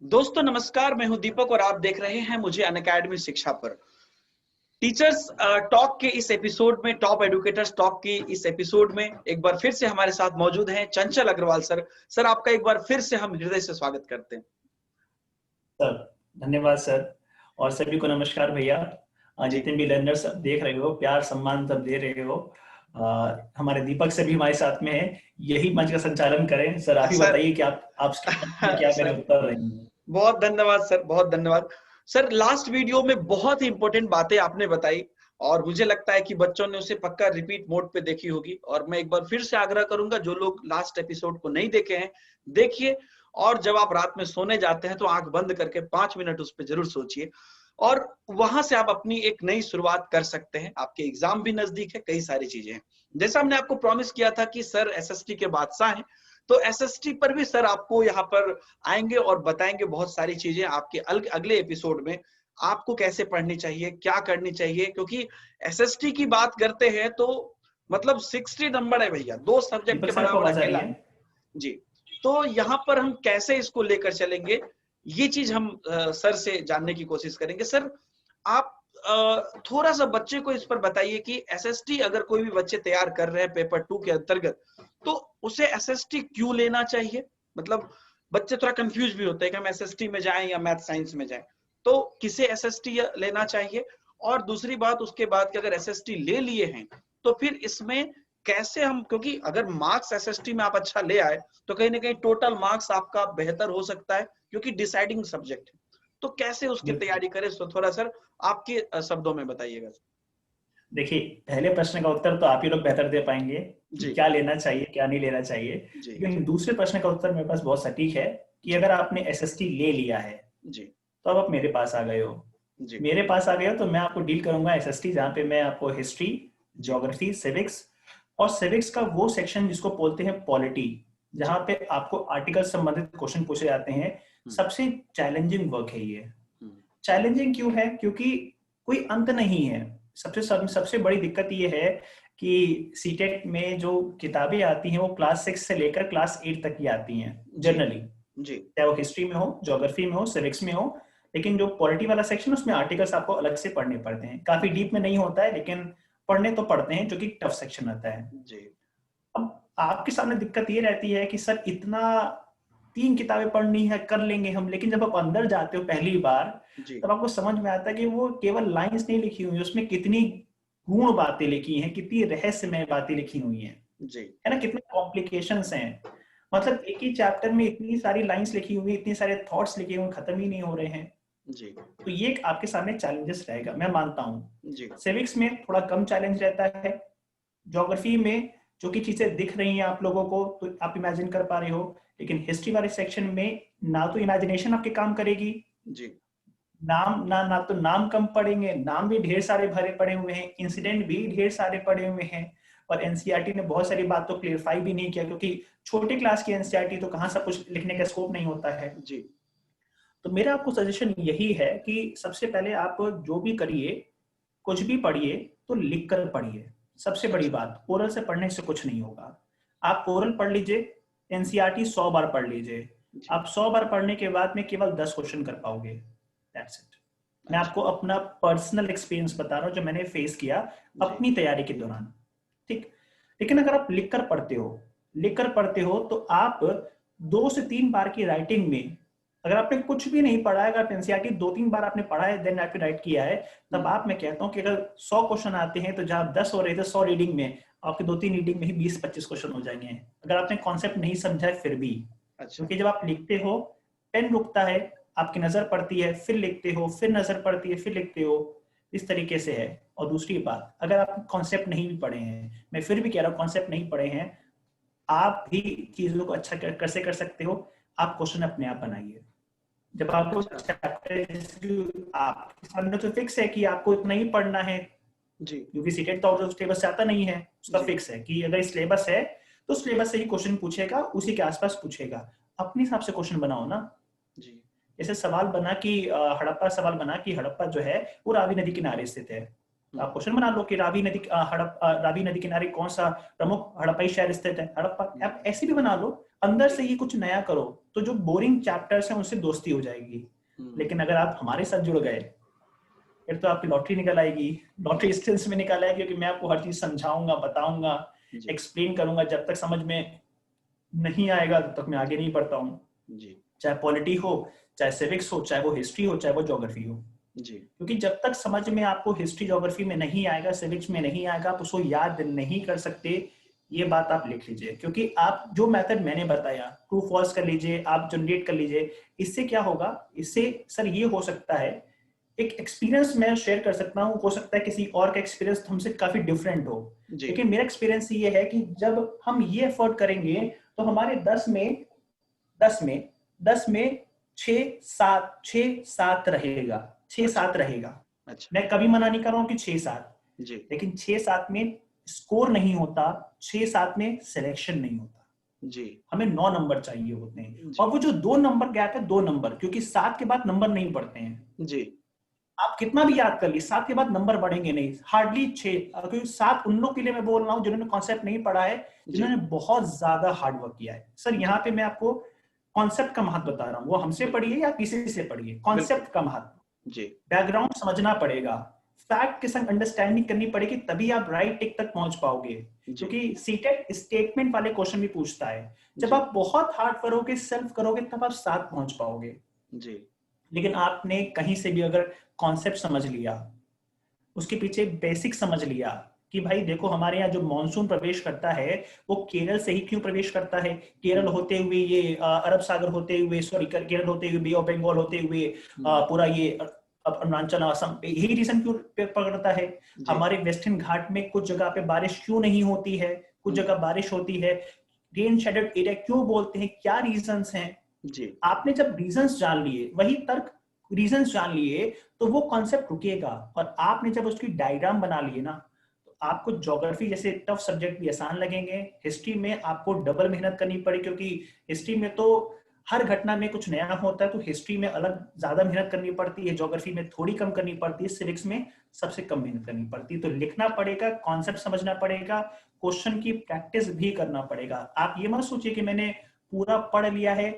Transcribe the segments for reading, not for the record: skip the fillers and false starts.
दोस्तों नमस्कार, मैं हूं दीपक और आप देख रहे हैं मुझे अनअकैडमी शिक्षा पर। टीचर्स टॉक के इस एपिसोड में, टॉप एडुकेटर्स टॉक की इस एपिसोड में एक बार फिर से हमारे साथ मौजूद हैं चंचल अग्रवाल सर। सर आपका एक बार फिर से हम हृदय से स्वागत करते हैं। सर धन्यवाद सर, और सभी को नमस्कार भैया। जी जितने भी लर्नर्स देख रहे हो, प्यार सम्मान सब दे रहे हो। हमारे दीपक सर भी हमारे साथ में है, यही मंच का संचालन करें। सर आप ही सर। बताइए कि आप क्या मेरे सर उत्तर रहेंगे। बहुत धन्यवाद सर, बहुत धन्यवाद सर। लास्ट वीडियो में बहुत ही इंपॉर्टेंट बातें आपने बताई और मुझे लगता है कि बच्चों ने उसे पक्का रिपीट मोड पे देखी होगी। और मैं एक बार फिर से आग्रह करूंगा, जो लोग लास्ट एपिसोड को नहीं देखे हैं देखिए, और जब आप रात में सोने जाते हैं तो आंख बंद करके 5 मिनट उस पर जरूर सोचिए और वहां से आप अपनी एक नई शुरुआत कर सकते हैं। आपके एग्जाम भी नजदीक है, कई सारी चीजें हैं। जैसा हमने आपको प्रॉमिस किया था कि सर एसएसटी के बादशाह हैं, तो एसएसटी पर भी सर आपको यहाँ पर आएंगे और बताएंगे बहुत सारी चीजें। आपके अगले एपिसोड में आपको कैसे पढ़नी चाहिए, क्या करनी चाहिए, क्योंकि एसएसटी की बात करते हैं तो मतलब 60 नंबर है भैया, 2 सब्जेक्ट दीपक के सर को बराबर आवाज आ रही अकेला है? है। जी, तो यहाँ पर हम कैसे इसको लेकर चलेंगे, ये चीज हम सर से जानने की कोशिश करेंगे। सर आप थोड़ा सा बच्चे को इस पर बताइए कि एसएसटी अगर कोई भी बच्चे तैयार कर रहे हैं पेपर 2 के अंतर्गत, तो उसे एसएसटी क्यों लेना चाहिए। मतलब बच्चे थोड़ा कंफ्यूज भी होते हैं कि हम एसएसटी में जाएं या मैथ साइंस में जाएं, तो किसे एसएसटी लेना चाहिए। और दूसरी बात उसके बाद कि अगर एसएसटी ले लिए हैं तो फिर इसमें कैसे हम, क्योंकि अगर मार्क्स एसएसटी में आप अच्छा ले आए तो कहीं ना कहीं टोटल मार्क्स आपका बेहतर हो सकता है, क्योंकि डिसाइडिंग सब्जेक्ट है। तो कैसे उसकी बिल्कुल। तैयारी करें, तो थोड़ा सर आपके शब्दों में बताइएगा। देखिए, पहले प्रश्न का उत्तर तो आप ही लोग बेहतर दे पाएंगे कि जी क्या लेना चाहिए क्या नहीं लेना चाहिए। जी लेकिन जी दूसरे प्रश्न का उत्तर मेरे पास बहुत सटीक है कि जी अगर आपने एसएसटी ले लिया है जी तो अब आप मेरे पास आ गए हो। जी मेरे पास आ गए हो तो मैं आपको डील करूंगा एसएसटी, जहाँ पे मैं आपको हिस्ट्री, जी ज्योग्राफी, सिविक्स और सिविक्स का वो सेक्शन जिसको बोलते हैं पॉलिटी, जी। जहाँ पे आपको आर्टिकल संबंधित क्वेश्चन पूछे जाते हैं। हम्म सबसे चैलेंजिंग वर्क है ये। हम्म चैलेंजिंग क्यों है? क्योंकि कोई अंत नहीं है। सबसे बड़ी दिक्कत ये है कि सीटेट में जो किताबें आती हैं वो क्लास 6 से लेकर क्लास 8 तक की आती हैं जी जनरली, जी चाहे वो हिस्ट्री में हो, ज्योग्राफी में हो, सिविक्स में हो। लेकिन जो पॉलिटी वाला सेक्शन उसमें आर्टिकल्स आपको अलग से पढ़ने पड़ते हैं। काफी डीप में नहीं होता है, लेकिन पढ़ने तो पड़ते हैं, जो कि टफ सेक्शन आता है। जी अब आपके सामने दिक्कत ये रहती है कि सर इतना 3 किताबें पढ़नी है, कर लेंगे हम, लेकिन जब आप अंदर जाते हो पहली बार जी तब आपको समझ में आता है कि वो केवल लाइंस नहीं लिखी हुई, उसमें कितनी गूढ़ बातें लिखी हैं, कितनी रहस्यमय बातें लिखी हुई हैं, जी है ना, कितने कॉम्प्लिकेशंस हैं। मतलब एक ही चैप्टर में इतनी सारी लाइंस लिखी हुई, इतने सारे थॉट्स लिखे हुए, खत्म ही नहीं हो रहे हैं। जी तो ये एक आपके सामने चैलेंजेस रहेगा, मैं मानता हूँ। जी सिविक्स में थोड़ा कम चैलेंज रहता है। ज्योग्राफी में जो कि चीजें दिख रही हैं आप लोगों को तो आप इमेजिन कर पा रहे हो, लेकिन हिस्ट्री वाले सेक्शन में ना तो इमेजिनेशन आपके काम करेगी, जी ना तो नाम कम पड़ेंगे, नाम भी ढेर सारे भरे पड़े हुए हैं, इंसिडेंट भी ढेर सारे पड़े हुए हैं। और एनसीईआरटी ने बहुत सारी बात तो क्लियरफाई भी नहीं किया, क्योंकि छोटे क्लास की एनसीईआरटी तो कहाँ सब कुछ लिखने का स्कोप नहीं होता है। जी तो मेरा आपको सजेशन यही है कि सबसे पहले आप जो भी करिए, कुछ भी पढ़िए तो लिख कर पढ़िए। सबसे बड़ी अच्छा बात, ओरल से पढ़ने से कुछ नहीं होगा। आप ओरल पढ़ लीजिए, एनसीईआरटी 100 बार पढ़ लीजिए। जी आप 100 बार पढ़ने के बाद में केवल 10 क्वेश्चन कर पाओगे, दैट्स इट। मैं अच्छा आपको अपना पर्सनल एक्सपीरियंस बता रहा हूँ जो मैंने फेस किया जी अपनी तैयारी के दौरान। ठीक। लेकिन अगर आप लिख कर पढ़ते हो तो आप 2 से 3 बार की राइटिंग में, अगर आपने कुछ भी नहीं पढ़ा है, अगर आप एनसीईआरटी 2-3 बार आपने पढ़ा है, देन आपने राइट किया है, तब आप, मैं कहता हूँ कि अगर 100 क्वेश्चन आते हैं तो जहां 10 हो रहे थे 100 रीडिंग में, आपके 2-3 रीडिंग में ही 20-25 क्वेश्चन हो जाएंगे, अगर आपने कॉन्सेप्ट नहीं समझा है फिर भी। अच्छा क्योंकि जब आप लिखते हो, पेन रुकता है, आपकी नजर पड़ती है, फिर लिखते हो, फिर नजर पड़ती है, फिर लिखते हो, इस तरीके से है। और दूसरी बात, अगर आप कॉन्सेप्ट नहीं भी पढ़े हैं, मैं फिर भी कह रहा हूँ कॉन्सेप्ट नहीं पढ़े हैं, आप भी चीजों को अच्छा कैसे कर सकते हो, आप क्वेश्चन अपने आप बनाइए। जब आपको अच्छा चैप्टर आपके सामने तो फिक्स है कि आपको इतना ही पढ़ना है, जी क्योंकि सीटेट तो आउट सिलेबस से आता नहीं है, उसका जी फिक्स है कि अगर सिलेबस है तो सिलेबस से ही क्वेश्चन पूछेगा, उसी के आसपास पूछेगा। अपने हिसाब से क्वेश्चन बनाओ ना। जी जैसे सवाल बना कि हड़प्पा, सवाल बना कि हड़प्पा जो है वो रावी नदी किनारे स्थित है, आप क्वेश्चन बना लो कि रावी नदी किनारे कौन सा प्रमुख हड़प्पाई शहर स्थित है, हड़प्पा। आप ऐसे भी बना लो, अंदर से ये कुछ नया करो, तो जो बोरिंग चैप्टर्स हैं उनसे दोस्ती हो जाएगी। लेकिन अगर आप हमारे साथ जुड़ गए, फिर तो आपकी लॉटरी निकल आएगी, लॉटरी स्किल्स में निकल आएगी, क्योंकि मैं आपको हर चीज समझाऊंगा, बताऊंगा, एक्सप्लेन करूंगा। जब तक समझ में नहीं आएगा तब तक मैं आगे नहीं बढ़ता हूँ। चाहे पॉलिटी हो, चाहे सिविक्स हो, चाहे वो हिस्ट्री हो, चाहे वो ज्योग्राफी हो। क्योंकि जब तक समझ में आपको हिस्ट्री ज्योग्राफी में नहीं आएगा, सिविक्स में नहीं आएगा, आप उसको याद नहीं कर सकते। ये बात आप लिख लीजिए, क्योंकि आप जो मेथड मैंने बताया, ट्रू फॉल्स कर लीजिए, आप जनरेट कर लीजिए। इससे क्या होगा, इससे सर ये हो सकता है, एक एक्सपीरियंस मैं शेयर कर सकता हूँ, हो सकता है किसी और का एक्सपीरियंस हमसे काफी डिफरेंट हो, लेकिन मेरा एक्सपीरियंस ये है कि जब हम ये एफर्ट करेंगे तो हमारे 10 में 6-7 रहेगा, 6-7 रहेगा। मैं कभी मना नहीं कर रहा हूँ कि 6-7, लेकिन 6-7 में स्कोर नहीं होता, 6-7 में सिलेक्शन नहीं होता जी। हमें 9 नंबर चाहिए होते हैं, और वो जो 2 नंबर गैप है, 2 नंबर, क्योंकि 7 के बाद नंबर नहीं बढ़ते हैं जी। आप कितना भी याद कर ली, 7 के बाद नंबर बढ़ेंगे नहीं, हार्डली 6, क्योंकि 7 उन लोग के लिए मैं बोल रहा हूँ जिन्होंने कॉन्सेप्ट नहीं पढ़ा है, जिन्होंने बहुत ज्यादा हार्ड वर्क किया है। सर यहाँ पे मैं आपको कॉन्सेप्ट का महत्व बता रहा हूँ, वो हमसे पढ़िए या किसी से पढ़िए, कॉन्सेप्ट का महत्व जी, बैकग्राउंड समझना पड़ेगा, फैक्ट के संग अंडरस्टैंडिंग करनी पड़ेगी, तभी आप राइट टिक तक पहुंच पाओगे। क्योंकि सीटेट स्टेटमेंट वाले क्वेश्चन भी पूछता है, जब आप बहुत हार्ड करोगे, सेल्फ करोगे, तब आप 7 पहुंच पाओगे जी। लेकिन आपने कहीं से भी अगर कॉन्सेप्ट समझ लिया, उसके पीछे बेसिक समझ लिया कि भाई देखो हमारे यहाँ जो मानसून प्रवेश करता है वो केरल से ही क्यों प्रवेश करता है, केरल होते हुए ये अरब सागर होते हुए, सॉरी केरल होते हुए बे ऑफ बंगाल होते हुए पूरा ये अरुणाचल असम, यही रीजन क्यों पकड़ता है। हमारे वेस्टर्न घाट में कुछ जगह पे बारिश क्यों नहीं होती है, कुछ जगह बारिश होती है, रेन शेडेड एरिया क्यों बोलते हैं, क्या रीजंस हैं जी। आपने जब रीजंस जान लिए, वही तर्क रीजंस जान लिए, तो वो कॉन्सेप्ट रुकेगा। और आपने जब उसकी डायग्राम बना लिए ना, तो आपको ज्योग्राफी जैसे टफ सब्जेक्ट भी आसान लगेंगे। हिस्ट्री में आपको डबल मेहनत करनी पड़ी, क्योंकि हिस्ट्री में तो हर घटना में कुछ नया होता है, तो हिस्ट्री में अलग ज्यादा मेहनत करनी पड़ती है, ज्योग्राफी में थोड़ी कम करनी पड़ती है, सिविक्स में सबसे कम मेहनत करनी पड़ती है। तो लिखना पड़ेगा, कॉन्सेप्ट समझना पड़ेगा, क्वेश्चन की प्रैक्टिस भी करना पड़ेगा। आप ये मत सोचिए कि मैंने पूरा पढ़ लिया है,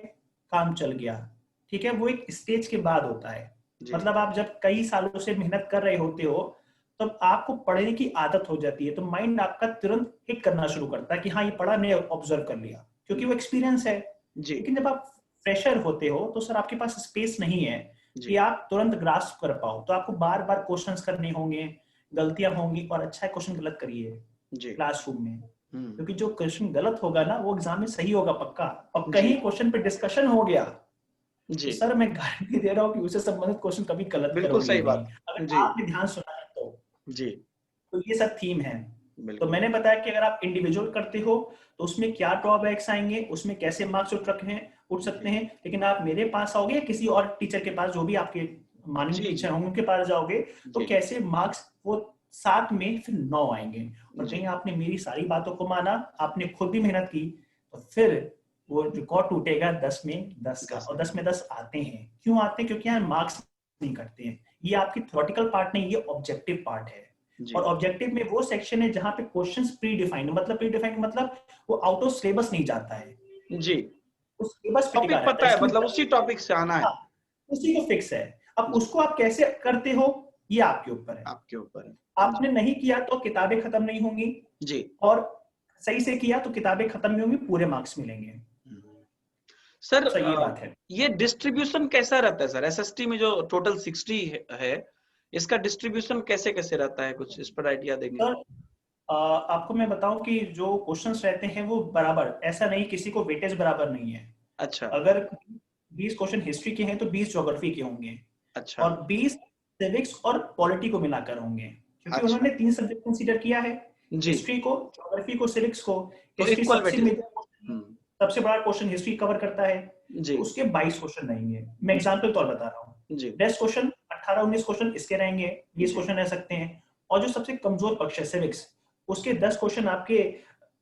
काम चल गया, ठीक है, वो एक स्टेज के बाद होता है। मतलब आप जब कई सालों से मेहनत कर रहे होते हो, तो आपको पढ़ने की आदत हो जाती है, तो माइंड आपका तुरंत हिट करना शुरू करता है कि हाँ ये पढ़ा, मैं ऑब्जर्व कर लिया, क्योंकि वो एक्सपीरियंस है। लेकिन जब आप फ्रेशर होते हो तो सर आपके पास स्पेस नहीं है कि आप तुरंत ग्रास्प कर पाओ, तो आपको बार बार क्वेश्चंस करने होंगे, गलतियां होंगी, और अच्छा है क्वेश्चन गलत करिए क्लासरूम में, क्योंकि जो क्वेश्चन गलत होगा ना वो एग्जाम में सही होगा पक्का। और कहीं क्वेश्चन पे डिस्कशन हो गया जी, तो सर मैं गारंटी दे रहा हूँ कि उससे संबंधित क्वेश्चन कभी गलत बिल्कुल सही बात, अगर आपने ध्यान सुना है तो जी। तो ये सब थीम है। तो मैंने बताया कि अगर आप इंडिविजुअल करते हो तो उसमें क्या ड्रॉबैक्स आएंगे, उसमें कैसे मार्क्स उठ सकते हैं, लेकिन आप मेरे पास आओगे या किसी और टीचर के पास, जो भी आपके माननीय टीचर होंगे उनके पास जाओगे, तो कैसे मार्क्स वो 7 में फिर 9 आएंगे। और कहीं आपने मेरी सारी बातों को माना, आपने खुद भी मेहनत की, तो फिर वो रिकॉर्ड टूटेगा 10 में 10 का, और 10 में 10 आते हैं। क्यों आते हैं? क्योंकि यहाँ मार्क्स नहीं करते हैं, ये आपकी थ्योरेटिकल पार्ट नहीं, ये ऑब्जेक्टिव पार्ट है। और ऑब्जेक्टिव में वो सेक्शन है जहां पे क्वेश्चंस प्री डिफाइंड, मतलब वो आउट ऑफ सिलेबस नहीं जाता है जी, उस सिलेबस पे टॉपिक पता है, मतलब उसी टॉपिक से आना है, उसी को फिक्स है। अब उसको आप कैसे करते हो ये आपके ऊपर है, आपके ऊपर है। आपने नहीं किया तो किताबें खत्म नहीं होंगी जी, और सही से किया तो किताबें खत्म नहीं होंगी, पूरे मार्क्स मिलेंगे। सर ये बात है। ये डिस्ट्रीब्यूशन कैसा रहता है सर? एसएसटी में जो टोटल 60 है, इसका डिस्ट्रीब्यूशन कैसे कैसे रहता है, कुछ इस पर आइडिया देंगे? सर आपको मैं बताऊं कि जो क्वेश्चंस रहते हैं वो बराबर, ऐसा नहीं किसी को वेटेज बराबर नहीं है। अच्छा, अगर 20 क्वेश्चन हिस्ट्री के हैं तो 20 ज्योग्राफी के होंगे। अच्छा, और 20 सिविक्स और पॉलिटी को मिलाकर होंगे, क्योंकि उन्होंने 3 सब्जेक्ट कंसीडर किया है, हिस्ट्री को, ज्योग्राफी को, सिविक्स को। हिस्ट्री सबसे बड़ा क्वेश्चन हिस्ट्री कवर करता है, तो उसके 22 क्वेश्चन रहेंगे। मैं एग्जांपल तौर बता रहा हूँ, रेस्ट क्वेश्चन 18-19 क्वेश्चन इसके रहेंगे, 20 क्वेश्चन रह सकते हैं। और जो सबसे कमजोर पक्ष है सिविक्स, उसके 10 क्वेश्चन आपके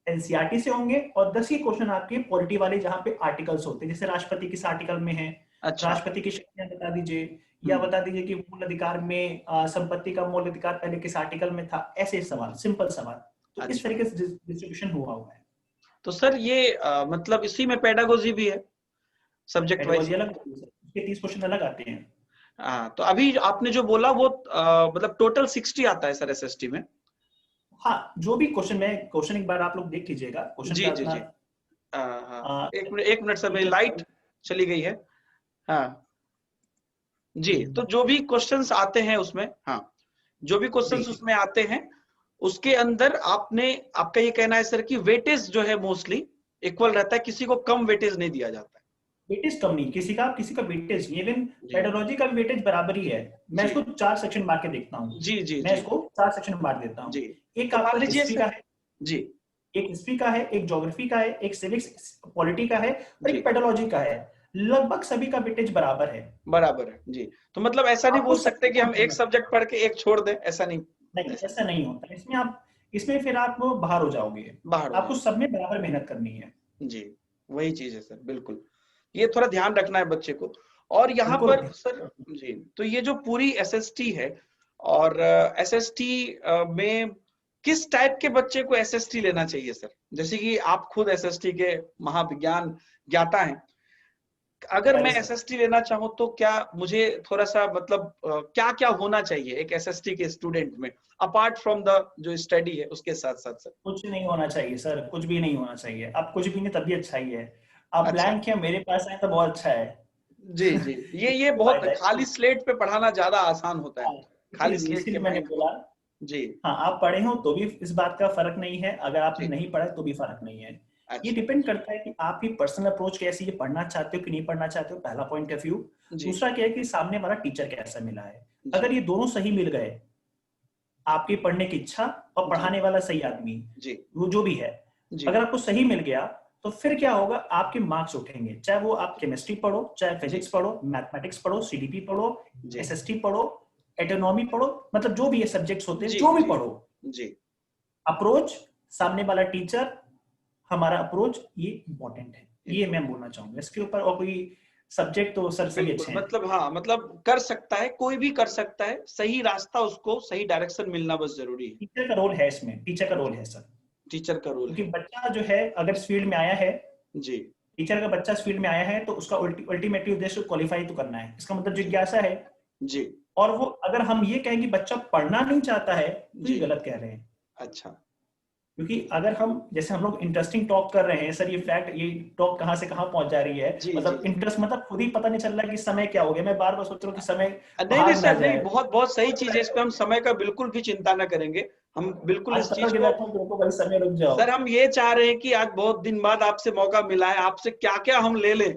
एनसीईआरटी से होंगे, और 10 ही क्वेश्चन आपके पॉलिटी वाले, जहां पे आर्टिकल्स होते हैं, जैसे राष्ट्रपति किस आर्टिकल में है, अच्छा, राष्ट्रपति की शक्तियां बता दीजिए, या बता दीजिए कि मूल अधिकार में संपत्ति का मूल अधिकार पहले किस आर्टिकल में था, ऐसे सवाल, सिंपल सवाल। तो इस अच्छा। तरीके से डिस्ट्रीब्यूशन हुआ है। तो सर ये मतलब इसी में पेडागोजी भी है, सब्जेक्ट वाइज? पेडागोजी अलग होती है सर, उसके 30 क्वेश्चन अलग आते हैं। हाँ, तो अभी आपने जो बोला वो मतलब टोटल 60 आता है सर एसएसटी में? हाँ, जो भी क्वेश्चन एक बार आप लोग देख लीजिएगा, क्वेश्चन जी का जी अपना जी। हाँ, एक मिनट सर, मेरी टीचर लाइट चली गई है। हाँ जी, तो जो भी क्वेश्चंस आते हैं उसमें, हाँ, जो भी क्वेश्चंस जी उसमें आते हैं उसके अंदर आपका ये कहना है सर कि वेटेज जो है मोस्टली इक्वल रहता है, किसी को कम वेटेज नहीं दिया जाता है? वेटेज कम नहीं, किसी का वेटेज, इवन जी पेडोलॉजी का वेटेज बराबर ही है। मैं जी इसको 4 सेक्शन बांट के देखता हूँ। जी जी मैं जी इसको 4 सेक्शन बांट देता जी। हूँ। एक तो मान आपका लीजिए हिस्ट्री सर। का है, जी एक हिस्ट्री का है, एक ज्योग्राफी का है, एक सिविक्स पॉलिटी का है, और जी, एक पेडोलॉजी का है। लगभग सभी का वेटेज बराबर है। बराबर है जी। तो मतलब ऐसा नहीं आपको बोल सकते सभी कि को हम एक पढ़ना है। सब्जेक्ट पढ़ के एक छोड़ दें, ऐसा नहीं। नहीं, ऐसा ऐसा नहीं होता। इसमें फिर आप बाहर हो जाओगे। बाहर हो आपको जाए। सब में बराबर मेहनत करनी है। जी, वही चीज है सर, बिल्कुल। ये थोड़ा ध्यान रखना है बच्चे को। और यहाँ बिल्कुल। पर सर, जी, तो ये जो पूरी एसएसटी है, और एसएसटी में किस टाइप के बच्चे को एसएसटी लेना चाहिए सर? जैसे कि आप खुद एसएसटी के महाविज्ञान ज्ञाता हैं, अगर मैं राइट सर। एसएसटी लेना चाहूँ तो क्या मुझे थोड़ा सा मतलब क्या क्या होना चाहिए एक एसएसटी के स्टूडेंट में, अपार्ट फ्रॉम द जो स्टडी है उसके साथ साथ सर? कुछ नहीं होना चाहिए सर, कुछ भी नहीं होना चाहिए। आप कुछ भी नहीं तब भी अच्छा ही है। आप अच्छा। ब्लैंक है, मेरे पास आए तो बहुत अच्छा है। जी जी, ये इससे बहुत फायदा है। खाली स्लेट पे पढ़ाना ज्यादा आसान होता है, हाँ, खाली इसीलिए स्लेट के इसीलिए मैंने माइंड बोला। को। जी हाँ, आप पढ़े हो तो भी इस बात का फर्क नहीं है, अगर आप जी। नहीं पढ़े तो भी फर्क नहीं है। ये अच्छा। डिपेंड करता है कि आपकी पर्सनल अप्रोच कैसी है, पढ़ना चाहते हो कि नहीं पढ़ना चाहते हो, पहला पॉइंट ऑफ व्यू। जी दूसरा क्या है कि सामने वाला टीचर कैसा मिला है। जी अगर ये दोनों सही मिल गए, आपकी पढ़ने की इच्छा और जी पढ़ाने वाला सही आदमी, जी वो जो भी है, जी अगर आपको सही मिल गया, तो फिर क्या होगा, आपके मार्क्स उठेंगे। चाहे वो आप केमिस्ट्री पढ़ो, चाहे जी फिजिक्स पढ़ो, मैथमेटिक्स पढ़ो, सीडीपी पढ़ो, जी एसएसटी पढ़ो, एटोनॉमी पढ़ो, मतलब जो भी ये सब्जेक्ट्स होते हैं, जी जो भी जी पढ़ो, जी अप्रोच, सामने वाला टीचर, हमारा अप्रोच, ये इंपॉर्टेंट है। ये मैं इम्पोर्टेंट। बोलना चाहूंगा। इसके ऊपर और कोई सब्जेक्ट तो सर सभी बिल्कुल, अच्छे हैं। मतलब हाँ, मतलब कर सकता है, कोई भी कर सकता है, सही रास्ता, उसको सही डायरेक्शन मिलना बस जरूरी है। टीचर का रोल है इसमें, टीचर का रोल है सर। टीचर का रोल क्योंकि है। बच्चा जो है अगर इस फील्ड में आया है, जी टीचर का बच्चा इस फील्ड में आया है, तो उसका अल्टीमेटली उद्देश्य क्वालिफाई तो करना है। इसका मतलब जी जिज्ञासा है। जी और वो, अगर हम ये कहें कि बच्चा पढ़ना नहीं चाहता है, तो ये जी। गलत कह रहे हैं। अच्छा। क्योंकि अगर हम, जैसे हम लोग इंटरेस्टिंग टॉक कर रहे हैं सर, ये फैक्ट, ये टॉक कहाँ से कहाँ पहुंच जा रही है, जी जी मतलब जी। इंटरेस्ट, मतलब खुद ही पता नहीं चल रहा कि समय क्या हो गया। मैं बार बार सोच रहा हूँ कि समय नहीं नहीं भाग ना सर, नहीं, जाए। बहुत बहुत सही चीज है, इस पे हम समय का बिल्कुल भी चिंता ना करेंगे। हम बिल्कुल आज इस पकड़ चीज के को, बैठा हूँ तुमको, भाई समय रुक जाओ। सर हम ये चाह रहे हैं कि आज बहुत दिन बाद आपसे मौका मिला है, आपसे क्या क्या हम ले लें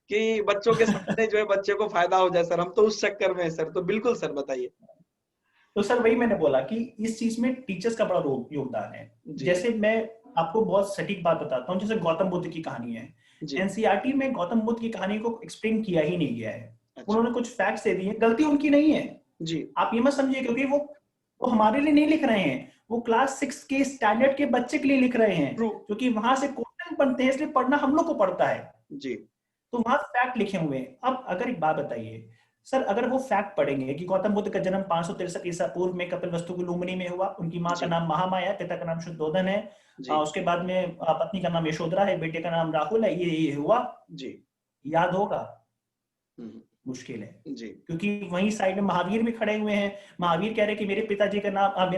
कि बच्चों के सामने जो है बच्चे को फायदा हो जाए सर, हम तो उस चक्कर में है सर। तो बिल्कुल सर, बताइए। तो सर वही मैंने बोला कि इस चीज में टीचर्स का बड़ा योगदान है। जी जैसे मैं आपको बहुत सटीक बात बताता हूँ, जैसे गौतम बुद्ध की कहानी है। जी। एनसीईआरटी में गौतम बुद्ध की कहानी को एक्सप्लेन किया ही नहीं गया है। अच्छा। उन्होंने कुछ फैक्ट्स दे दिए, गलती उनकी नहीं है। जी। आप ये मत समझिए, क्योंकि वो हमारे लिए नहीं लिख रहे हैं, वो क्लास 6 के स्टैंडर्ड के बच्चे के लिए लिख रहे हैं। ट्रू। क्योंकि वहां से क्वेश्चन बनते हैं, इसलिए पढ़ना हम लोग को पड़ता है। जी तो वहां फैक्ट लिखे हुए हैं। अब अगर एक बात बताइए सर, अगर वो फैक्ट पढ़ेंगे कि गौतम बुद्ध का जन्म 563 ईसा पूर्व में कपिलवस्तु की लुम्बिनी में हुआ, उनकी माँ का जी नाम महामाया, पिता का नाम शुद्धोधन है, जी उसके बाद में पत्नी का नाम यशोधरा है, बेटे का नाम राहुल है, ये हुआ, जी। याद होगा? हम्म, मुश्किल है। जी क्योंकि वहीं साइड में महावीर भी खड़े हुए हैं। महावीर कह रहे हैं कि मेरे पिताजी का नाम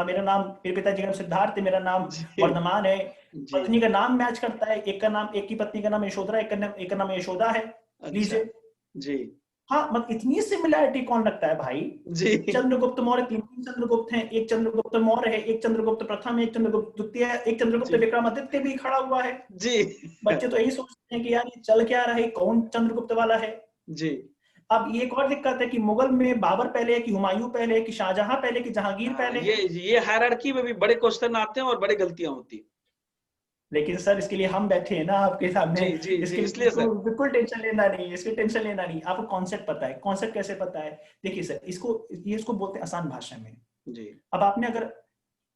मेरे पिताजी का नाम सिद्धार्थ है, मेरा नाम जी वर्धमान है। जी। पत्नी का नाम मैच करता है, एक की पत्नी का नाम यशोधरा, एक का नाम यशोदा है। अच्छा। लीजिए। जी हाँ, मतलब इतनी सिमिलैरिटी कौन लगता है भाई? जी चंद्रगुप्त मौर्य, तीन चंद्रगुप्त हैं, एक चंद्रगुप्त मौर्य है, एक चंद्रगुप्त प्रथम है, एक चंद्रगुप्त द्वितीय है, एक चंद्रगुप्त जी विक्रमादित्य भी खड़ा हुआ है। जी बच्चे तो यही सोचते हैं कि यार ये चल क्या रहा है, कौन चंद्रगुप्त वाला है। जी। अब ये एक और दिक्कत है कि मुगल में बाबर पहले है कि हुमायूं पहले है कि शाहजहां पहले कि जहांगीर हाँ, पहले है। ये हायरार्की में भी बड़े क्वेश्चन आते हैं और बड़ी गलतियां होती हैं। लेकिन सर इसके लिए हम बैठे हैं ना आपके सामने। जी जी जी, इसके लिए इसलिए बिल्कुल सर। बिल्कुल टेंशन लेना नहीं है, इसकी टेंशन लेना नहीं। आपको कॉन्सेप्ट पता है, कॉन्सेप्ट कैसे पता है? देखिए सर, इसको बोलते हैं आसान भाषा में। जी अब आपने अगर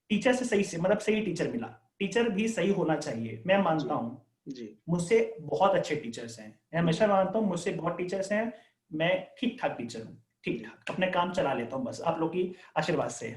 टीचर से सही से, मतलब सही टीचर मिला, टीचर भी सही होना चाहिए, मैं जी मानता हूँ। जी मुझसे बहुत अच्छे टीचर्स हैं, मैं जी हमेशा मानता हूँ मुझसे बहुत टीचर्स हैं, मैं ठीक ठाक टीचर हूँ। ठीक ठाक अपने काम चला लेता हूँ, बस आप लोग की आशीर्वाद से।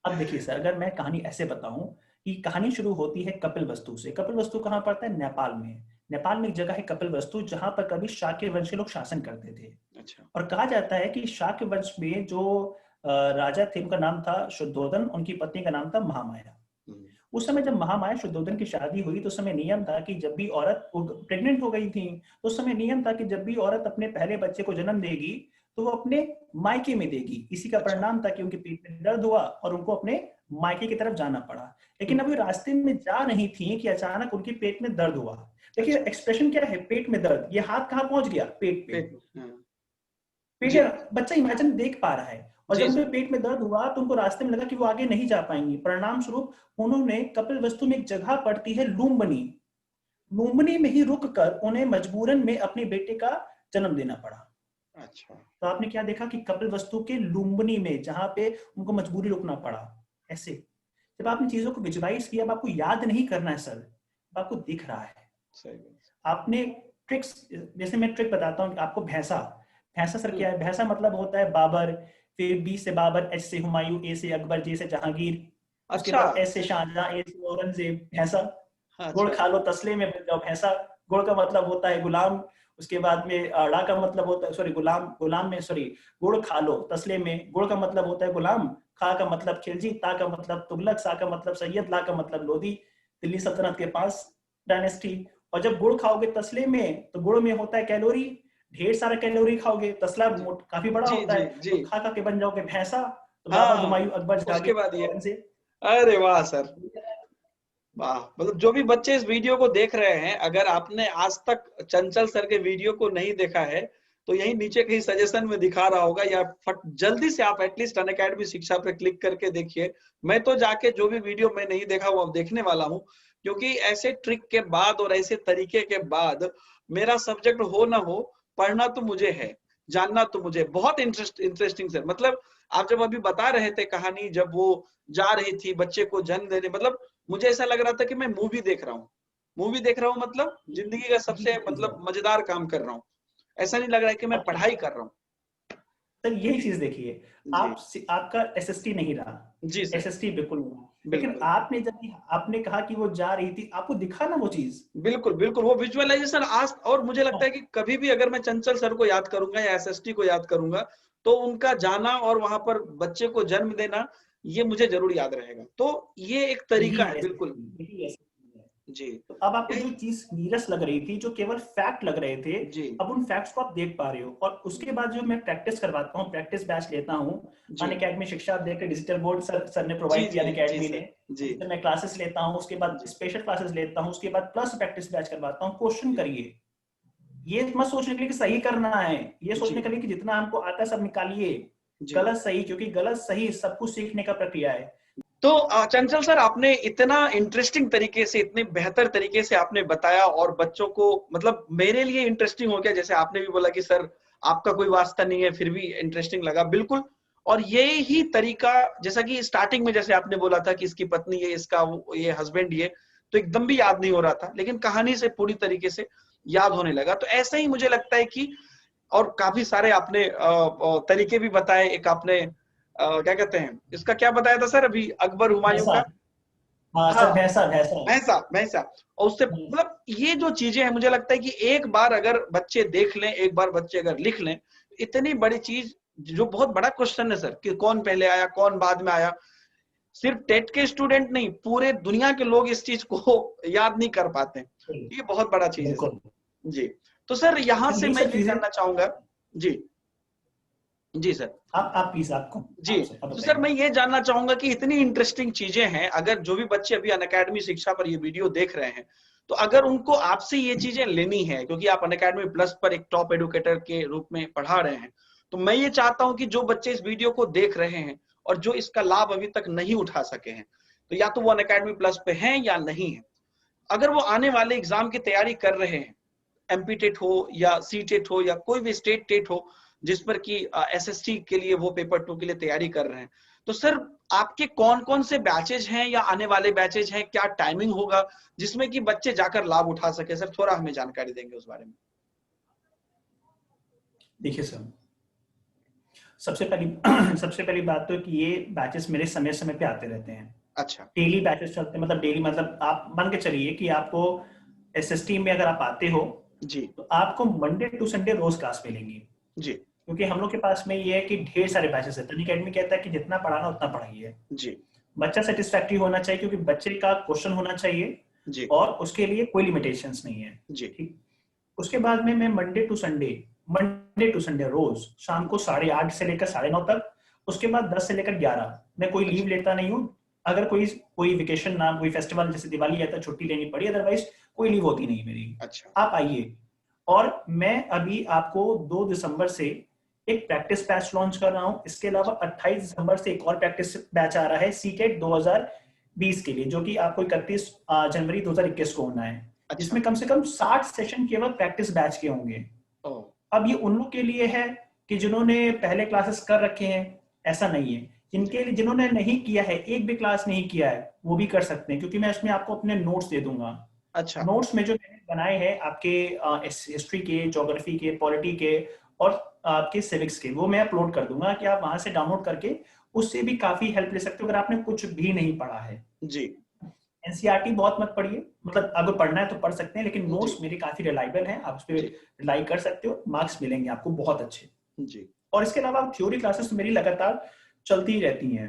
अब देखिए सर, अगर मैं कहानी ऐसे बताऊं कि कहानी शुरू होती है कपिलवस्तु से। कपिलवस्तु कहाँ पड़ता है? नेपाल में। नेपाल में एक जगह है कपिलवस्तु जहां पर कभी शाक्य वंश के लोग शासन करते थे। अच्छा। और कहा जाता है कि शाक्य वंश में जो राजा थे उनका नाम था शुद्धोधन, उनकी पत्नी का नाम था महामाया। हम्म, उस समय जब महामाया शुद्धोधन की शादी हुई तो उस समय नियम था कि जब भी औरत प्रेग्नेंट हो गई थी तो उस समय नियम था कि जब भी औरत अपने पहले बच्चे को जन्म देगी तो वो अपने मायके में देगी। इसी का अच्छा। परिणाम था कि उनके पेट में दर्द हुआ और उनको अपने मायके की तरफ जाना पड़ा। लेकिन अभी रास्ते में जा रही थी कि अचानक उनके पेट में दर्द हुआ। देखिए अच्छा। एक्सप्रेशन क्या है, पेट में दर्द, ये हाथ कहाँ पहुंच गया? पेट पे। पेट में, हाँ। पेट जी है, बच्चा इमेजिन देख पा रहा है। और जब जी उनके सर। पेट में दर्द हुआ तो उनको रास्ते में लगा कि वो आगे नहीं जा पाएंगी। परिणाम स्वरूप उन्होंने कपिलवस्तु में एक जगह पड़ती है लुम्बिनी, लुम्बिनी में ही रुक कर उन्हें मजबूरन में अपने बेटे का जन्म देना पड़ा। अच्छा। तो आपने क्या देखा कि कपिलवस्तु के लुम्बिनी में, जहां पे उनको मजबूरी रुकना पड़ा। ऐसे जब आपने चीजों को विजुलाइज किया, अब आपको याद नहीं करना है सर, अब आपको दिख रहा है। सही बात। आपने ट्रिक्स, जैसे मैं ट्रिक बताता हूँ आपको, भैंसा। भैंसा सर क्या हम्म, है? भैंसा मतलब होता है बाबर, फिर बी से बाबर, एच से हुमायूं, ए से अकबर, जे से जहांगीर, उसके अच्छा। बाद एस से शाहजहां, ए से औरंगजेब। भैंसा। गुड़ अच्छा। खा लो तसले में बन जाओ भैंसा। गुड़ का मतलब होता है गुलाम। उसके बाद में ड़ा का मतलब होता है, सॉरी गुलाम, गुलाम में सॉरी, गुड़ खा लो तसले में, गुड़ का मतलब होता है गुलाम, खा का मतलब खिलजी, ता का मतलब तुगलक, सा का मतलब सैयद, ला का मतलब लोधी, दिल्ली सल्तनत के पास डायनेस्टी। और जब गुड़ खाओगे तसले में तो गुड़ में होता है कैलोरी, ढेर सारा कैलोरी खाओगे, तसला जी काफी बड़ा जी होता जी है, जी। तो खा खा के बन जाओगे भैंसा। तो बाबर, हाँ, हुमायूं, अकबर, उसके जहांगीर, बाद ये। औरंगजेब। अरे वाह सर, वाह। मतलब जो भी बच्चे इस वीडियो को देख रहे हैं, अगर आपने आज तक चंचल सर के वीडियो को नहीं देखा है तो यही नीचे कहीं सजेशन में दिखा रहा होगा, या फट जल्दी से आप एटलीस्ट अनअकैडमी शिक्षा पे क्लिक करके देखिए। मैं तो जाके जो भी वीडियो मैं नहीं देखा वो अब देखने वाला हूँ, क्योंकि ऐसे ट्रिक के बाद और ऐसे तरीके के बाद मेरा सब्जेक्ट हो ना हो, पढ़ना तो मुझे है, जानना तो मुझे बहुत इंटरेस्टिंग सर। मतलब आप जब अभी बता रहे थे कहानी, जब वो जा रही थी बच्चे को जन्म देने, मतलब मुझे ऐसा लग रहा था कि मैं मूवी देख रहा हूँ। मूवी देख रहा हूँ मतलब जिंदगी का सबसे यही चीज है। मतलब मजेदार काम कर रहा हूँ। ऐसा नहीं लग रहा है कि मैं अब पढ़ाई कर रहा हूँ। सर यही चीज देखिए, जी आपका एसएसटी नहीं रहा, जी सर। एसएसटी बिल्कुल नहीं रहा। लेकिन बिल्कुल आपने जब आपने कहा कि वो जा रही थी, आपको दिखा ना वो चीज। बिल्कुल बिल्कुल, वो विजुअलाइजेशन आज, और मुझे लगता है कि कभी भी अगर मैं चंचल सर को याद करूंगा या एसएसटी को याद करूंगा, तो उनका जाना और वहां पर बच्चे को जन्म देना, ये मुझे जरूर याद रहेगा। तो ये एक तरीका यही है, बिल्कुल। एसएसटी, यही एसएसटी है। जी तो अब आपको जो यही। चीज नीरस लग रही थी, जो केवल फैक्ट लग रहे थे, जी अब उन फैक्ट्स को आप देख पा रहे हो। और उसके बाद जो मैं प्रैक्टिस करवाता हूँ, प्रैक्टिस बैच लेता हूँ, जी अनअकैडमी शिक्षा, आप देख रहे डिजिटल बोर्ड सर ने जी प्रोवाइड किया जी जी अनअकैडमी ने। सर। जी उससे मैं क्लासेस लेता हूँ, उसके बाद जी स्पेशल क्लासेस लेता हूँ, उसके बाद प्लस प्रैक्टिस बैच करवाता हूँ। क्वेश्चन जी करिए, ये मत सोचने के लिए कि सही करना है, ये जी सोचने के लिए कि जितना हमको आता है सब निकालिए। जी। गलत सही, क्योंकि गलत सही सब कुछ सीखने का प्रक्रिया है। तो चंचल सर, आपने इतना इंटरेस्टिंग तरीके से, इतने बेहतर तरीके से आपने बताया, और बच्चों को मतलब मेरे लिए इंटरेस्टिंग हो गया। जैसे आपने भी बोला कि सर आपका कोई वास्ता नहीं है, फिर भी इंटरेस्टिंग लगा, बिल्कुल। और ये ही तरीका, जैसा कि स्टार्टिंग में जैसे आपने बोला था कि इसकी पत्नी ये, इसका ये हस्बैंड ये, तो एकदम भी याद नहीं हो रहा था, लेकिन कहानी से पूरी तरीके से याद होने लगा। तो ऐसे ही मुझे लगता है कि, और काफी सारे आपने तरीके भी बताए। एक आपने क्या कहते हैं, इसका क्या बताया था सर अभी, अकबर हुमायूं भैंसा। का? हाँ हाँ, सर, भैंसा भैंसा। भैंसा भैंसा। और उससे मतलब ये जो चीजें हैं, मुझे लगता है कि एक बार अगर बच्चे देख लें, एक बार बच्चे अगर लिख लें, इतनी बड़ी चीज, जो बहुत बड़ा क्वेश्चन है सर कि कौन पहले आया कौन बाद में आया, सिर्फ टेट के स्टूडेंट नहीं, पूरे दुनिया के लोग इस चीज को याद नहीं कर पाते। ये बहुत बड़ा चीज है सर। बिल्कुल। जी। तो सर यहां सर से ये मैं सब ये चीजें, जानना चाहूंगा। जी जी सर। आप प्लीज, आपको जी। आपसे आप तो सर बताइए। मैं ये जानना चाहूंगा कि इतनी इंटरेस्टिंग चीजें हैं, अगर जो भी बच्चे अभी अनअकैडमी शिक्षा पर ये वीडियो देख रहे हैं, तो अगर उनको आपसे ये चीजें लेनी है, क्योंकि आप अनअकैडमी प्लस पर एक टॉप एडुकेटर के रूप में पढ़ा रहे हैं, तो मैं ये चाहता हूं कि जो बच्चे इस वीडियो को देख रहे हैं और जो इसका लाभ अभी तक नहीं उठा सके हैं, तो या तो वो अनअकैडमी प्लस पे हैं या नहीं है। अगर वो आने वाले एग्जाम की तैयारी कर रहे हैं, एमपी टेट हो या सी टेट हो या कोई भी स्टेट टेट हो, जिस पर कि एसएसटी के लिए वो पेपर 2 के लिए तैयारी कर रहे हैं, तो सर आपके कौन कौन से बैचेज हैं या आने वाले बैचेज हैं, क्या टाइमिंग होगा जिसमें कि बच्चे जाकर लाभ उठा सके? सर थोड़ा हमें जानकारी देंगे उस बारे में। देखिए सर, सबसे पहली बात तो कि ये बैचेस मेरे समय समय पे आते रहते हैं। अच्छा, डेली बैचेस चलते हैं, मतलब डेली मतलब आप मान के चलिए कि आपको एसएसटी में अगर आप आते हो जी तो आपको मंडे टू संडे रोज क्लास मिलेंगी, जी क्योंकि हम लोग के पास में ये है कि ढेर सारे बैचेस है। अकेडमी कहता है कि जितना पढ़ाना उतना पढ़ाइए, जी बच्चा सेटिस्फैक्टरी होना चाहिए, क्योंकि बच्चे का क्वेश्चन होना चाहिए जी और उसके लिए कोई लिमिटेशंस नहीं है। जी ठीक, उसके बाद में मैं मंडे टू संडे रोज शाम को 8:30 से लेकर 9:30 तक, उसके बाद 10 से लेकर 11 मैं कोई लीव अच्छा लेता नहीं हूँ। अगर कोई वेकेशन ना, कोई फेस्टिवल जैसे दिवाली आता है छुट्टी लेनी पड़ी, अदरवाइज कोई लीव होती नहीं मेरी। अच्छा आप आइए। और मैं अभी आपको 2 दिसंबर से एक प्रैक्टिस बैच लॉन्च कर रहा हूँ। इसके अलावा 28 दिसंबर से एक और प्रैक्टिस बैच आ रहा है सीटेट 2020 के लिए, जो कि आपको 31 जनवरी 2021 को होना है, अच्छा। जिसमें कम से कम 60 सेशन केवल प्रैक्टिस बैच के होंगे। ओ अब ये उन लोग के लिए है कि जिन्होंने पहले क्लासेस कर रखे हैं, ऐसा नहीं है। जी जिनके लिए जिन्होंने नहीं किया है, एक भी क्लास नहीं किया है, वो भी कर सकते हैं, क्योंकि मैं इसमें आपको अपने नोट्स दे दूंगा। अच्छा नोट्स में जो मैंने बनाए हैं आपके हिस्ट्री के, ज्योग्राफी के, पॉलिटी के और आपके सिविक्स के, वो मैं अपलोड कर दूंगा कि आप वहां से डाउनलोड करके उससे भी काफी हेल्प ले सकते हो अगर आपने कुछ भी नहीं पढ़ा है। जी एनसीईआरटी बहुत मत पढ़िए, मतलब अगर पढ़ना है तो पढ़ सकते हैं, लेकिन जी नोट्स मेरे काफी रिलायबल हैं, आप उस पर जी रिलाई कर सकते हो, मार्क्स मिलेंगे आपको बहुत अच्छे। जी और इसके अलावा थ्योरी क्लासेस मेरी लगातार चलती ही रहती हैं।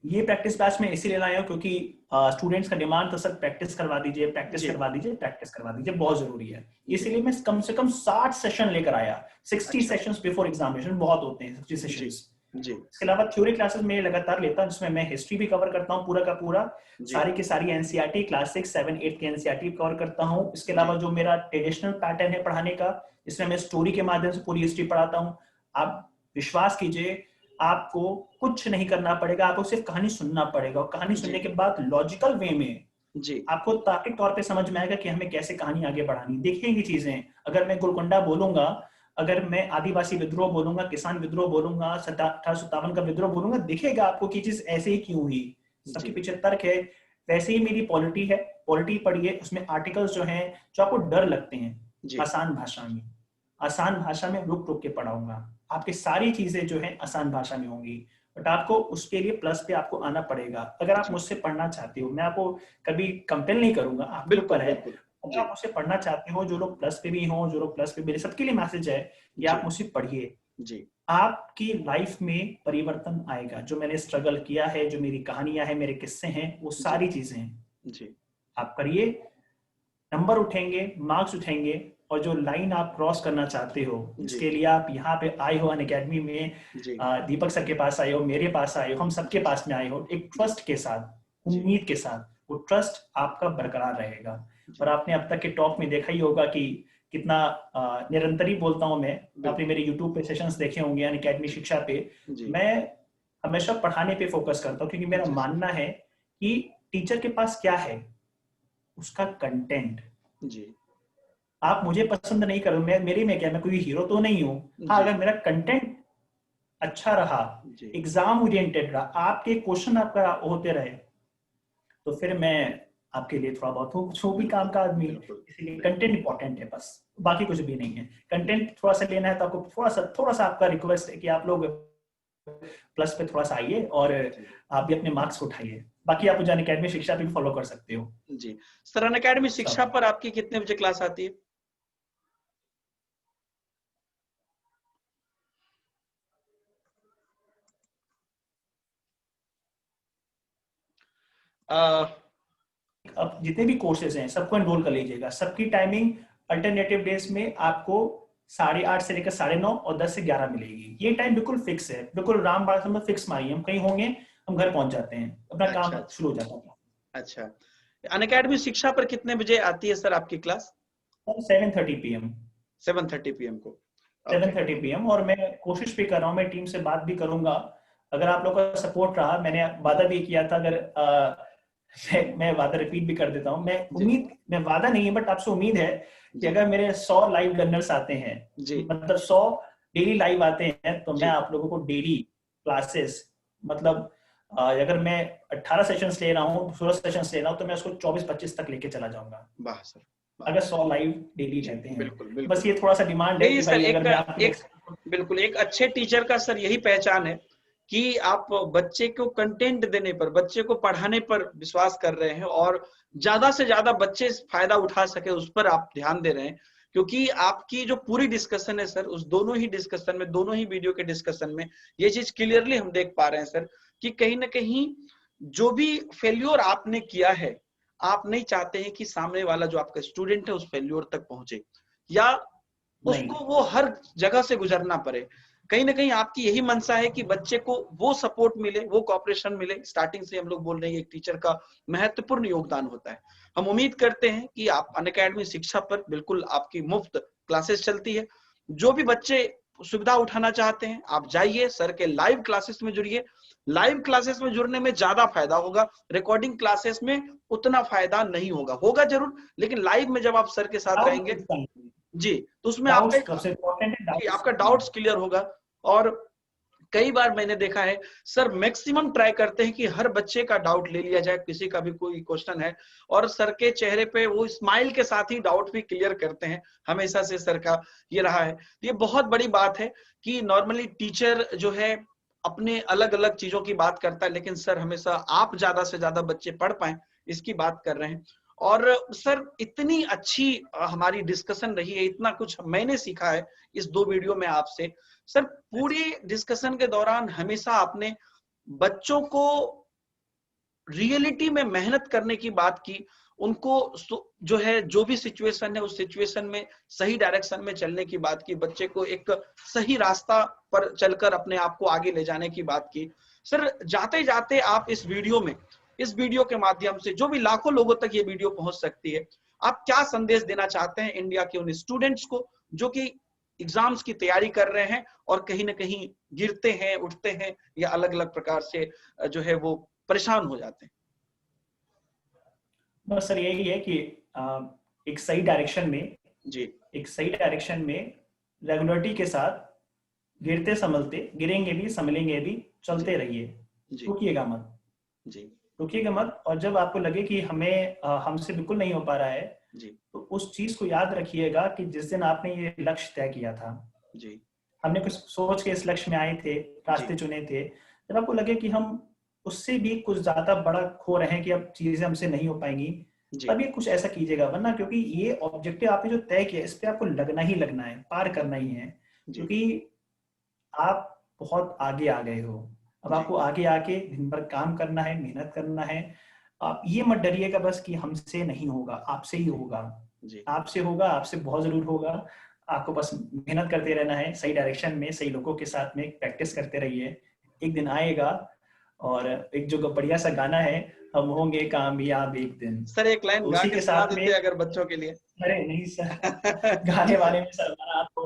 ये प्रैक्टिस बैच में इसीलिए लाया हूं क्योंकि स्टूडेंट्स का डिमांड था, सर प्रैक्टिस करवा दीजिए, प्रैक्टिस जी करवा दीजिए, प्रैक्टिस करवा दीजिए, बहुत जरूरी है। जी इसीलिए मैं कम से कम 60 सेशन लेकर आया। 60 अच्छा सेशंस बिफोर एग्जामिनेशन बहुत होते हैं, 60 जी सेशंस। जी इसके अलावा थ्योरी क्लासेस में लगातार लेता हूं, जिसमें मैं हिस्ट्री भी कवर करता हूं पूरा का पूरा, जी सारी की सारी एनसीईआरटी क्लास 6, 7, 8 के एनसीईआरटी कवर करता हूं। इसके जी अलावा जो मेरा ट्रेडिशनल पैटर्न है पढ़ाने का, इसमें मैं स्टोरी के माध्यम से पूरी हिस्ट्री पढ़ाता हूं। आप विश्वास कीजिए, आपको कुछ नहीं करना पड़ेगा, आपको सिर्फ कहानी सुनना पड़ेगा, और कहानी जी सुनने के बाद लॉजिकल वे में जी आपको तार्किक तौर पे समझ में आएगा कि हमें कैसे कहानी आगे बढ़ानी, देखेंगी चीजें। अगर मैं गोलकोंडा बोलूंगा, अगर मैं आदिवासी विद्रोह बोलूंगा, किसान विद्रोह बोलूंगा, 1857 का विद्रोह बोलूंगा, दिखेगा आपको कि चीज ऐसे ही क्यों हुई, सबके जी पीछे तर्क है। वैसे ही मेरी पॉलिटी है, पॉलिटी पढ़िए, उसमें आर्टिकल्स जो हैं जो आपको डर लगते हैं, जी आसान भाषा में, आसान भाषा में रुक रुक के पढ़ाऊंगा। आपकी सारी चीजें जो है आसान भाषा में होंगी, बट आपको उसके लिए प्लस पे आपको आना पड़ेगा। अगर आप जी मुझसे पढ़ना चाहते हो, मैं आपको कभी कंपेल नहीं करूंगा, आपके बिल्कुल ऊपर है। बिल्कुल अगर जी आप मुझसे पढ़ना चाहते हो, जो लोग प्लस पे भी हों, जो लोग प्लस पे, मेरे सबके लिए मैसेज है कि जी आप मुझसे पढ़िए। जी आपकी लाइफ में परिवर्तन आएगा। जो मैंने स्ट्रगल किया है, जो मेरी कहानियां हैं, मेरे किस्से हैं, वो जी सारी चीजें हैं। जी आप करिए, नंबर उठेंगे, मार्क्स उठेंगे, और जो लाइन आप क्रॉस करना चाहते हो, जी जिसके लिए आप यहाँ पे आए हो अनअकैडमी में, जी दीपक सर के पास आए हो, मेरे पास आए हो, हम सबके जी पास में आए हो, एक जी ट्रस्ट के साथ, जी उम्मीद के साथ। वो ट्रस्ट आपका बरकरार रहेगा। और जी आपने अब तक के टॉक में देखा ही होगा कि कितना निरंतर ही बोलता हूँ मैं। आपने बिल्कुल मेरे यूट्यूब पे सेशंस देखे होंगे अनअकैडमी जी शिक्षा पे। जी मैं हमेशा पढ़ाने पे फोकस करता हूँ, क्योंकि मेरा जी सर मानना है कि टीचर के पास क्या है, उसका कंटेंट। जी आप मुझे पसंद नहीं करो, मैं मेरी में क्या, मैं कोई हीरो तो नहीं हूँ। हाँ, जी अगर मेरा कंटेंट अच्छा रहा, जी एग्जाम ओरिएंटेड रहा, आपके क्वेश्चन आपका होते रहे, तो फिर मैं आपके लिए थोड़ा बहुत हूँ, जो भी काम बिल्कुल का आदमी। बिल्कुल इसीलिए बिल्कुल कंटेंट इंपॉर्टेंट है बस, बाकी कुछ भी नहीं है। कंटेंट थोड़ा सा लेना है तो आपको थोड़ा सा आपका रिक्वेस्ट है कि आप लोग प्लस पे थोड़ा सा आइए और जी आप भी अपने मार्क्स उठाइए। बाकी आप मुझे अनअकैडमी शिक्षा पे भी फॉलो कर सकते हो। जी सर, अनअकैडमी शिक्षा सब पर आपकी कितने बजे क्लास आती है? अब जितने भी कोर्सेज हैं सबको एनरोल कर लीजिएगा। सबकी टाइमिंग अल्टरनेटिव डेज में आपको 8:30 से लेकर 9:30 और 10 से 11 मिलेगी। ये टाइम बिल्कुल फिक्स है, बिल्कुल राम बाण में फिक्स मारिए। हम कहीं होंगे, हम घर पहुंच जाते हैं, अपना अच्छा काम अच्छा शुरू हो जाता है। अच्छा। अनअकैडमी शिक्षा पर कितने बजे आती है सर आपकी क्लास? 7:30 PM, 7:30 PM को। ओके। 7:30 PM। और मैं कोशिश भी कर रहा हूँ, मैं टीम से बात भी करूंगा। अगर आप लोग का सपोर्ट रहा, मैंने वादा भी किया था, अगर मैं वादा रिपीट भी कर देता हूँ। जी मैं वादा नहीं है, बट आपसे उम्मीद है कि जी अगर मेरे 100 लाइव लर्नर्स आते हैं, जी मतलब 100 डेली लाइव आते हैं, तो मैं जी आप लोगों को डेली क्लासेस, मतलब अगर मैं 18 सेशंस ले रहा हूँ, 16 सेशंस ले रहा हूँ, तो मैं उसको 24-25 तक लेके चला जाऊंगा, वाह सर वाह। अगर 100 लाइव डेली जी रहते हैं। बिल्कुल बस बिल्कुल। ये थोड़ा सा डिमांड है नहीं कि सर, भाई एक अगर मैं आपके लिए एक बिल्कुल एक अच्छे टीचर का सर यही पहचान है कि आप बच्चे को कंटेंट देने पर, बच्चे को पढ़ाने पर विश्वास कर रहे हैं और ज्यादा से ज्यादा बच्चे फायदा उठा सके उस पर आप ध्यान दे रहे हैं। क्योंकि आपकी जो पूरी डिस्कशन है सर, उस दोनों ही डिस्कशन में, दोनों ही वीडियो के डिस्कशन में ये चीज क्लियरली हम देख पा रहे हैं सर कि कहीं ना कहीं जो भी फेल्योर आपने किया है, आप नहीं चाहते हैं कि सामने वाला जो आपका स्टूडेंट है उस फेल्योर तक पहुंचे या नहीं। उसको वो हर जगह से गुजरना पड़े। कहीं ना कहीं आपकी यही मंशा है कि बच्चे को वो सपोर्ट मिले, वो कॉपरेशन मिले। स्टार्टिंग से हम लोग बोल रहे हैं एक टीचर का महत्वपूर्ण योगदान होता है। हम उम्मीद करते हैं कि आप अनअकैडमी शिक्षा पर बिल्कुल आपकी मुफ्त क्लासेस चलती है। जो भी बच्चे सुविधा उठाना चाहते हैं आप जाइए सर के लाइव क्लासेस में जुड़िए। लाइव क्लासेस में जुड़ने में ज्यादा फायदा होगा, रिकॉर्डिंग क्लासेस में उतना फायदा नहीं होगा, होगा जरूर, लेकिन लाइव में जब आप सर के साथ रहेंगे जी तो उसमें आपका सबसे इम्पोर्टेंट है जी आपका डाउट्स क्लियर होगा। और कई बार मैंने देखा है सर मैक्सिमम ट्राई करते हैं कि हर बच्चे का डाउट ले लिया जाए, किसी का भी कोई क्वेश्चन है और सर के चेहरे पे वो स्माइल के साथ ही डाउट भी क्लियर करते हैं। हमेशा से सर का ये रहा है। ये बहुत बड़ी बात है कि नॉर्मली टीचर जो है अपने अलग अलग चीजों की बात करता है, लेकिन सर हमेशा आप ज्यादा से ज्यादा बच्चे पढ़ पाए इसकी बात कर रहे हैं। और सर इतनी अच्छी हमारी डिस्कशन रही है, इतना कुछ मैंने सीखा है इस 2 वीडियो में आपसे। सर पूरी डिस्कशन के दौरान हमेशा आपने बच्चों को रियलिटी में मेहनत करने की बात की, उनको जो है जो भी सिचुएशन है उस सिचुएशन में सही डायरेक्शन में चलने की बात की, बच्चे को एक सही रास्ता पर चलकर अपने आप को आगे ले जाने की बात की। सर जाते जाते आप इस वीडियो के माध्यम से जो भी लाखों लोगों तक ये वीडियो पहुंच सकती है, आप क्या संदेश देना चाहते हैं इंडिया के उन स्टूडेंट्स को जो कि एग्जाम्स की तैयारी कर रहे हैं और कहीं ना कहीं गिरते हैं, उठते हैं या अलग अलग प्रकार से जो है वो परेशान हो जाते हैं? बस सर यही है कि एक सही डायरेक्शन में जी एक सही डायरेक्शन में रेगुलरिटी के साथ गिरते संभलते, गिरेंगे भी संभलेंगे भी, चलते रहिए, रुकिएगा मत जी रुकिएगा मत। और जब आपको लगे कि हमें हमसे बिल्कुल नहीं हो पा रहा है जी तो उस चीज को याद रखिएगा कि जिस दिन आपने ये लक्ष्य तय किया था, जी हमने कुछ सोच के इस लक्ष्य में आए थे, रास्ते चुने थे, जब आपको लगे कि हम उससे भी कुछ ज्यादा बड़ा खो रहे हैं कि अब चीजें हमसे नहीं हो पाएंगी, तभी कुछ ऐसा कीजिएगा। वरना क्योंकि ये ऑब्जेक्टिव आपने जो तय किया इस पे आपको लगना ही लगना है, पार करना ही है, क्योंकि आप बहुत आगे आ गए हो। अब आपको आगे आके दिन भर काम करना है, मेहनत करना है। आप ये मत डरिएगा बस कि हमसे नहीं होगा, आपसे ही होगा। आपसे होगा, आपसे बहुत जरूर होगा। आपको बस मेहनत करते रहना है, सही डायरेक्शन में, सही लोगों के साथ में प्रैक्टिस करते रहिए। एक दिन आएगा। और एक जो बढ़िया सा गाना है, हम होंगे कामयाब एक दिन। सर एक लाइन गा उसी के के सुना साथ में, देते अगर बच्चों के लिए। अरे नहीं सर, गाने वाले में सर हमारा आपको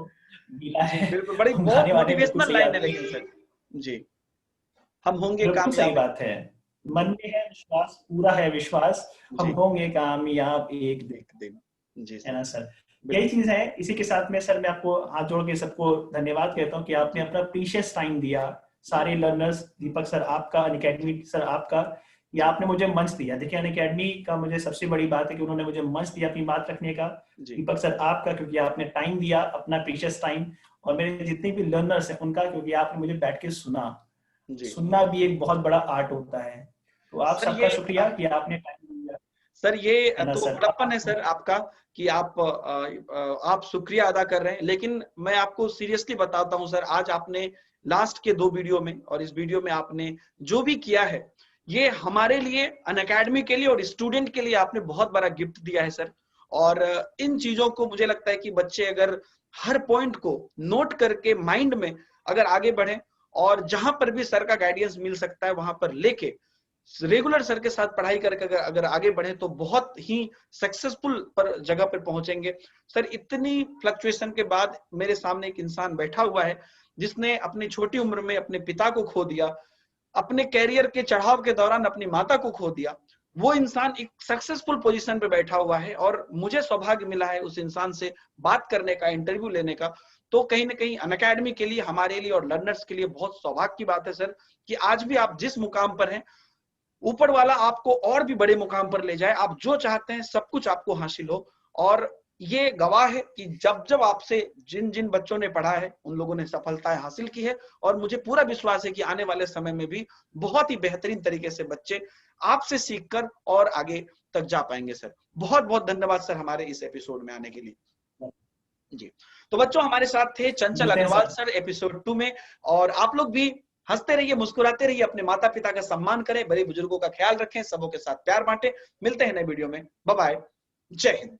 मिला जी है, बिल्कुल, बड़ी हम बहुत गाने वाले बिल्कुल मोटिवेशनल सही लाइन है आदमी। लेकिन सर जी, हम होंगे बिल्कुल सही कामयाब। बात है। मन में है विश्वास, पूरा है विश्वास, हम होंगे कामयाब एक दिन। जी है ना सर, सर? यही चीज है। इसी के साथ में सर मैं आपको हाथ जोड़ के सबको धन्यवाद कहता हूँ कि आपने अपना प्रीशियस टाइम दिया। सारे लर्नर्स, दीपक सर आपका, अनअकैडमी सर आपका, या आपने मुझे मंच दिया। देखिए अनअकैडमी का मुझे सबसे बड़ी बात है कि उन्होंने मुझे मंच दिया अपनी बात रखने का। दीपक सर आपका, क्योंकि आपने टाइम दिया, अपना प्रीशियस टाइम। और मेरे जितने भी लर्नर्स हैं उनका, क्योंकि आपने मुझे बैठ के सुना। सुनना भी एक बहुत बड़ा आर्ट होता है। तो आप सबका शुक्रिया कि आपने टाइम दिया। सर ये तो सर बड़प्पन है सर आपका कि आप शुक्रिया अदा कर रहे हैं। लेकिन मैं आपको सीरियसली बताता हूं सर, आज आपने लास्ट के 2 वीडियो में और इस वीडियो में आपने जो भी किया है, ये हमारे लिए, अनअकैडमी के लिए और स्टूडेंट के लिए आपने बहुत बड़ा गिफ्ट दिया है सर। और इन चीजों को मुझे लगता है कि बच्चे अगर हर पॉइंट को नोट करके माइंड में अगर आगे बढ़े और जहां पर भी सर का गाइडेंस मिल सकता है वहां पर लेके रेगुलर सर के साथ पढ़ाई करके अगर आगे बढ़े तो बहुत ही सक्सेसफुल पर जगह पर पहुंचेंगे। सर इतनी फ्लक्चुएशन के बाद मेरे सामने एक इंसान बैठा हुआ है जिसने अपनी छोटी उम्र में अपने पिता को खो दिया, अपने कैरियर के चढ़ाव के दौरान अपनी माता को खो दिया। वो इंसान एक सक्सेसफुल पोजीशन पे बैठा हुआ है और मुझे सौभाग्य मिला है उस इंसान से बात करने का, इंटरव्यू लेने का। तो कहीं ना कहीं अनअकैडमी के लिए, हमारे लिए और लर्नर्स के लिए बहुत सौभाग्य की बात है सर कि आज भी आप जिस मुकाम पर हैं, ऊपर वाला आपको और भी बड़े मुकाम पर ले जाए। आप जो चाहते हैं सब कुछ आपको हासिल हो। और ये गवाह है कि जब जब आपसे जिन जिन बच्चों ने पढ़ा है उन लोगों ने सफलताएं हासिल की है, और मुझे पूरा विश्वास है कि आने वाले समय में भी बहुत ही बेहतरीन तरीके से बच्चे आपसे सीखकर और आगे तक जा पाएंगे। सर बहुत बहुत धन्यवाद सर हमारे इस एपिसोड में आने के लिए। जी, तो बच्चों हमारे साथ थे चंचल मिलते हैं अग्रवाल सर। सर एपिसोड 2 में, और आप लोग भी हंसते रहिए, मुस्कुराते रहिए, अपने माता पिता का सम्मान करें, बड़े बुजुर्गों का ख्याल रखें, सबों के साथ प्यार बांटें। मिलते हैं नए वीडियो में, बाय बाय, जय हिंद।